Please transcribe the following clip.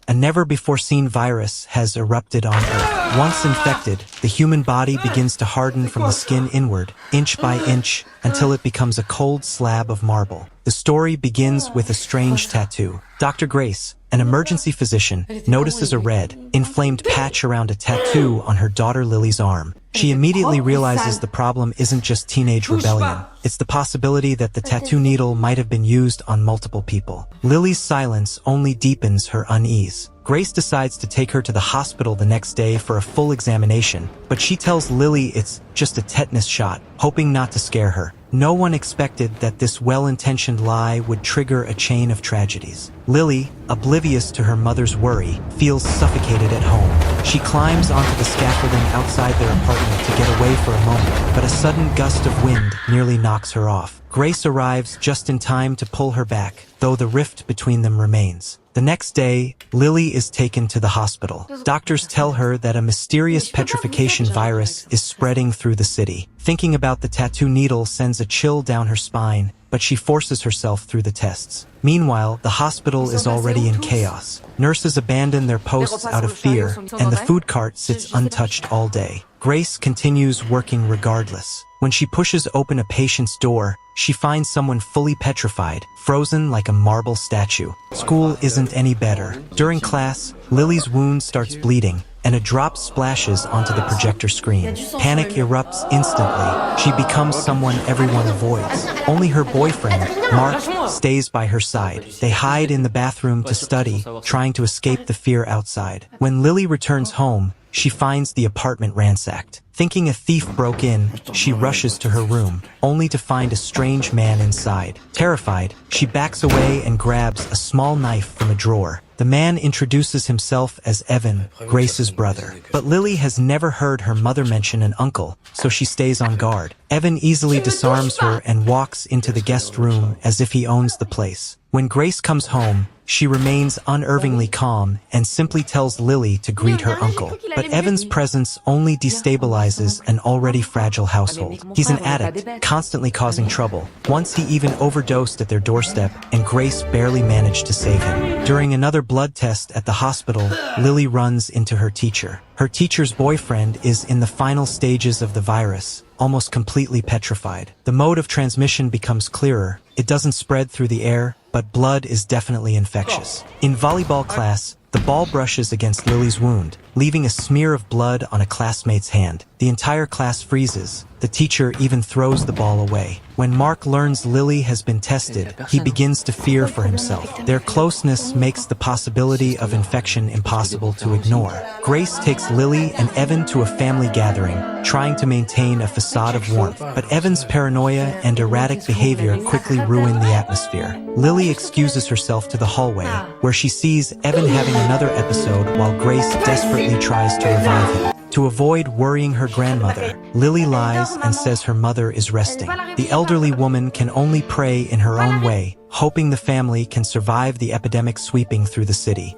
A never-before-seen virus has erupted on Earth. Once infected, the human body begins to harden from the skin inward, inch by inch, until it becomes a cold slab of marble. The story begins with a strange tattoo. Dr. Grace, an emergency physician, notices a red, inflamed patch around a tattoo on her daughter Lily's arm. She immediately realizes the problem isn't just teenage rebellion. It's the possibility that the tattoo needle might have been used on multiple people. Lily's silence only deepens her unease. Grace decides to take her to the hospital the next day for a full examination, but she tells Lily it's just a tetanus shot, hoping not to scare her. No one expected that this well-intentioned lie would trigger a chain of tragedies. Lily, oblivious to her mother's worry, feels suffocated at home. She climbs onto the scaffolding outside their apartment to get away for a moment, but a sudden gust of wind nearly knocks her off. Grace arrives just in time to pull her back, though the rift between them remains. The next day, Lily is taken to the hospital. Doctors tell her that a mysterious petrification virus is spreading through the city. Thinking about the tattoo needle sends a chill down her spine, but she forces herself through the tests. Meanwhile, the hospital is already in chaos. Nurses abandon their posts out of fear, and the food cart sits untouched all day. Grace continues working regardless. When she pushes open a patient's door, she finds someone fully petrified, frozen like a marble statue. School isn't any better. During class, Lily's wound starts bleeding, and a drop splashes onto the projector screen. Panic erupts instantly. She becomes someone everyone avoids. Only her boyfriend, Mark, stays by her side. They hide in the bathroom to study, trying to escape the fear outside. When Lily returns home, she finds the apartment ransacked. Thinking a thief broke in, she rushes to her room, only to find a strange man inside. Terrified, she backs away and grabs a small knife from a drawer. The man introduces himself as Evan, Grace's brother. But Lily has never heard her mother mention an uncle, so she stays on guard. Evan easily disarms her and walks into the guest room as if he owns the place. When Grace comes home, she remains unervingly calm and simply tells Lily to greet her uncle. But Evan's presence only destabilizes an already fragile household. He's an addict, constantly causing trouble. Once he even overdosed at their doorstep, and Grace barely managed to save him. During another blood test at the hospital, Lily runs into her teacher. Her teacher's boyfriend is in the final stages of the virus, almost completely petrified. The mode of transmission becomes clearer. It doesn't spread through the air, but blood is definitely infectious. In volleyball class, the ball brushes against Lily's wound, leaving a smear of blood on a classmate's hand. The entire class freezes. The teacher even throws the ball away. When Mark learns Lily has been tested, he begins to fear for himself. Their closeness makes the possibility of infection impossible to ignore. Grace takes Lily and Evan to a family gathering, trying to maintain a facade of warmth. But Evan's paranoia and erratic behavior quickly ruin the atmosphere. Lily excuses herself to the hallway, where she sees Evan having another episode while Grace desperately tries to revive him. To avoid worrying her grandmother, Lily lies and says her mother is resting. The elderly woman can only pray in her own way, hoping the family can survive the epidemic sweeping through the city.